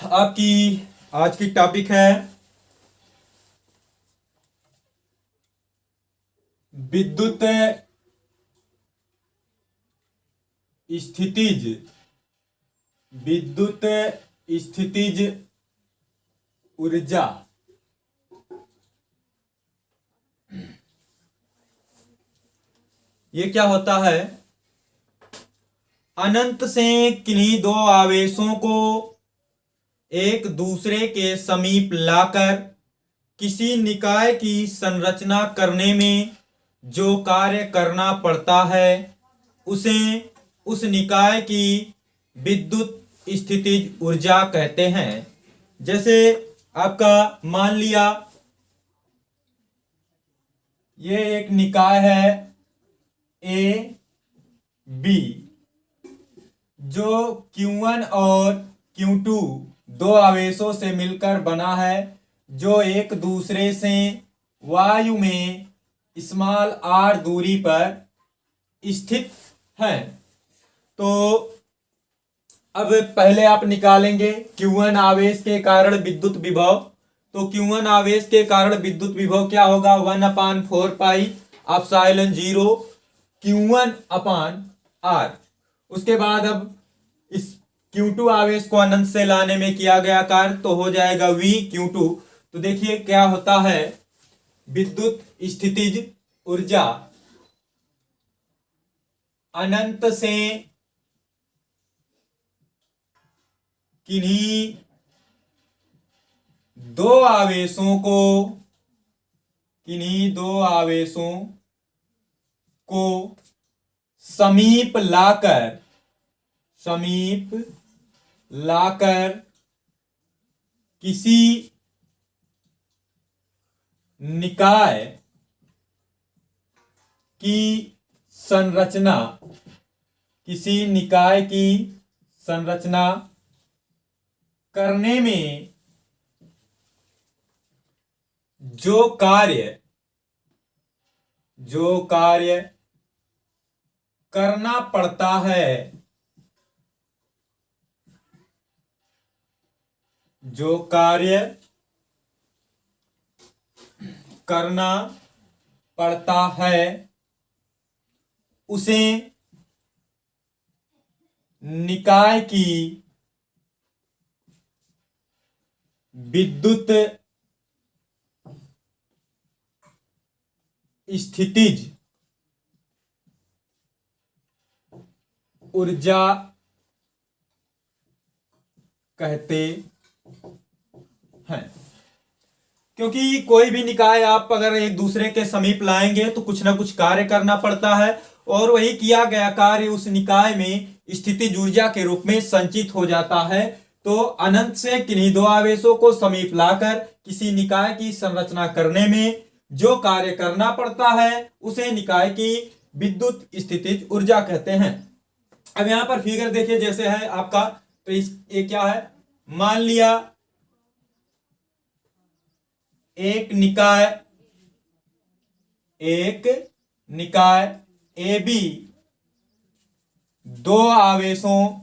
आपकी आज की टॉपिक है विद्युत स्थितिज विद्युत स्थितिज ऊर्जा। ये क्या होता है? अनंत से किन्हीं दो आवेशों को एक दूसरे के समीप लाकर किसी निकाय की संरचना करने में जो कार्य करना पड़ता है उसे उस निकाय की विद्युत स्थितिज ऊर्जा कहते हैं। जैसे आपका मान लिया ये एक निकाय है ए बी, जो Q1 और Q2 दो आवेशों से मिलकर बना है, जो एक दूसरे से वायु में स्मॉल r दूरी पर स्थित हैं। तो अब पहले आप निकालेंगे Q1 आवेश के कारण विद्युत विभव। तो Q1 आवेश के कारण विद्युत विभव क्या होगा? 1/4 पाई एप्सिलॉन 0 Q1 अपान R। उसके बाद अब इस Q2 आवेश को अनंत से लाने में किया गया कार्य तो हो जाएगा V Q2। तो देखिए क्या होता है, विद्युत स्थितिज ऊर्जा अनंत से किन्हीं दो आवेशों को समीप लाकर किसी निकाय की संरचना करने में जो कार्य करना पड़ता है उसे निकाय की विद्युत स्थितिज ऊर्जा कहते हैं। क्योंकि कोई भी निकाय आप अगर एक दूसरे के समीप लाएंगे तो कुछ ना कुछ कार्य करना पड़ता है, और वही किया गया कार्य उस निकाय में स्थितिज ऊर्जा के रूप में संचित हो जाता है। तो अनंत से किन्हीं दो आवेशों को समीप लाकर किसी निकाय की संरचना करने में जो कार्य करना पड़ता है उसे निकाय की विद्युत स्थितिज ऊर्जा कहते हैं। अब यहां पर फिगर देखिए जैसे है आपका, तो ये क्या है? मान लिया एक निकाय ए बी दो आवेशों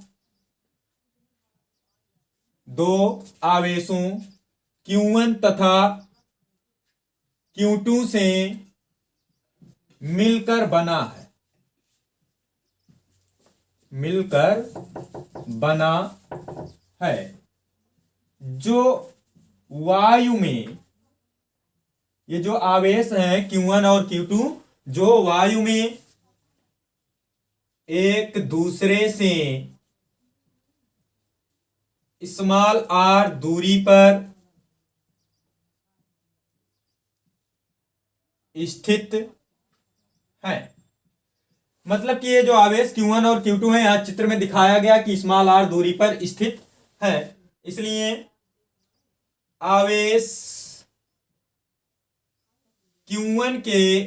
Q1 तथा Q2 से मिलकर बना है, जो वायु में, ये जो आवेश है Q1 और Q2 जो वायु में एक दूसरे से स्मॉल r दूरी पर स्थित है। मतलब कि ये जो आवेश Q1 और Q2 है, यहां चित्र में दिखाया गया कि स्मॉल r दूरी पर स्थित है, इसलिए आवेश Q1 के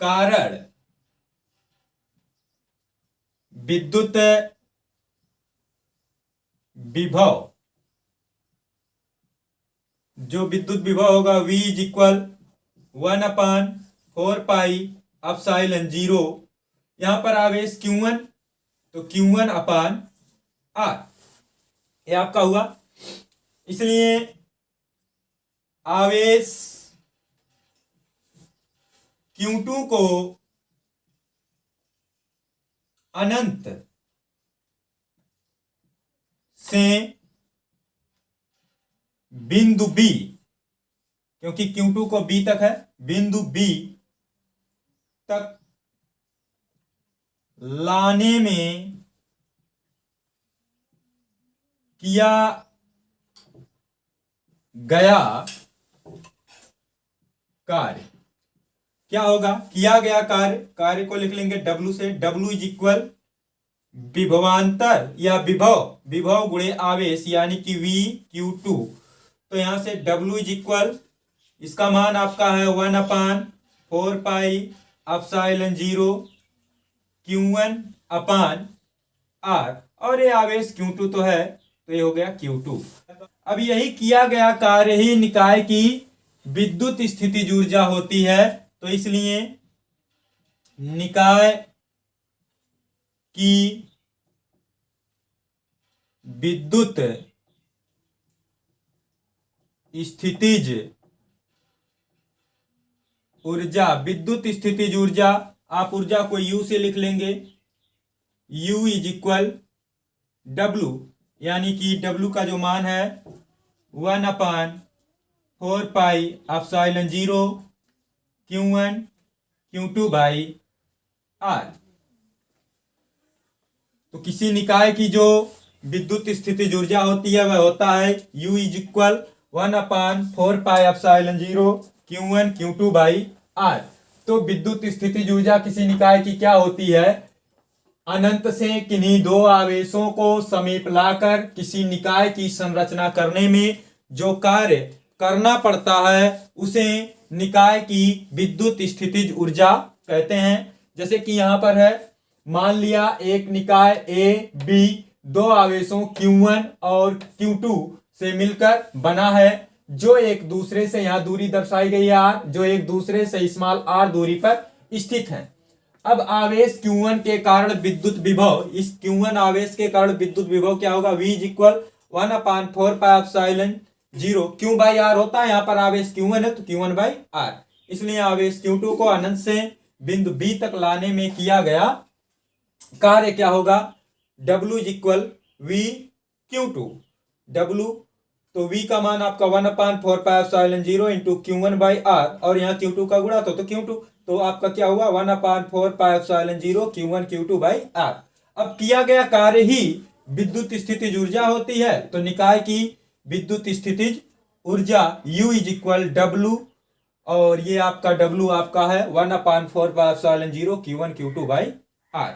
कारण विद्युत विभव, जो विद्युत विभव होगा V is equal 1/4 pi epsilon 0। यहां पर आवेश Q1 तो Q1 अपान R, ये आपका हुआ। इसलिए आवेश Q2 को अनंत से बिंदु B, क्योंकि Q2 को B तक है, बिंदु B तक लाने में किया गया कार्य क्या होगा? किया गया कार्य को लिख लेंगे W से। W इज इक्वल विभवांतर या विभव गुणे आवेश यानी कि V Q2। तो यहां से W इज इक्वल, इसका मान आपका है 1/4 पाई एप्सिलॉन 0 Q1 अपान R, और ये आवेश Q2 तो है, तो ये हो गया Q2। अब यही किया गया कार्य ही निकाय की विद्युत स्थितिज ऊर्जा होती है, तो इसलिए निकाय की विद्युत स्थितिज ऊर्जा, विद्युत स्थितिज ऊर्जा, आप ऊर्जा को U से लिख लेंगे। U इज इक्वल W, यानी कि W का जो मान है 1/4 pi epsilon 0 Q1 Q2 by R। तो किसी निकाय की जो विद्युत स्थितिज ऊर्जा होती है वह होता है U is equal 1/4 pi epsilon 0 Q1 Q2 by R। तो विद्युत स्थितिज ऊर्जा किसी निकाय की क्या होती है? अनंत से किन्हीं दो आवेशों को समीप लाकर किसी निकाय की संरचना करने में जो कार्य करना पड़ता है उसे निकाय की विद्युत स्थितिज ऊर्जा कहते हैं। जैसे कि यहां पर है, मान लिया एक निकाय A B दो आवेशों Q1 और Q2 से मिलकर बना है, जो एक दूसरे से, यहां दूरी दर्शाई गई है R, जो एक दूसरे से स्मॉल r दूरी पर स्थित है। अब आवेश Q1 के कारण विद्युत विभव, इस Q1 आवेश के कारण विद्युत विभव क्या होगा? V is equal 1/4 pi epsilon 0 Q by R होता है, यहां पर आवेश Q1 है तो Q1 बाई R। इसलिए आवेश Q2 को अनंत से बिंदु B तक लाने में किया गया कार्य क्या होगा? W is equal V Q2। W तो V का मान आपका 1/4 pi epsilon 0 into Q1 by R, और यहाँ Q2 का गुणा तो Q2, तो आपका क्या हुआ? 1/4 pi epsilon 0 Q1 Q2 by R। अब किया गया कार्य ही विद्युत स्थितिज ऊर्जा होती है, तो निकाय की विद्युत स्थितिज ऊर्जा U इज इक्वल W, और ये आपका W आपका है 1/4 pi epsilon 0 Q1 Q2 by R।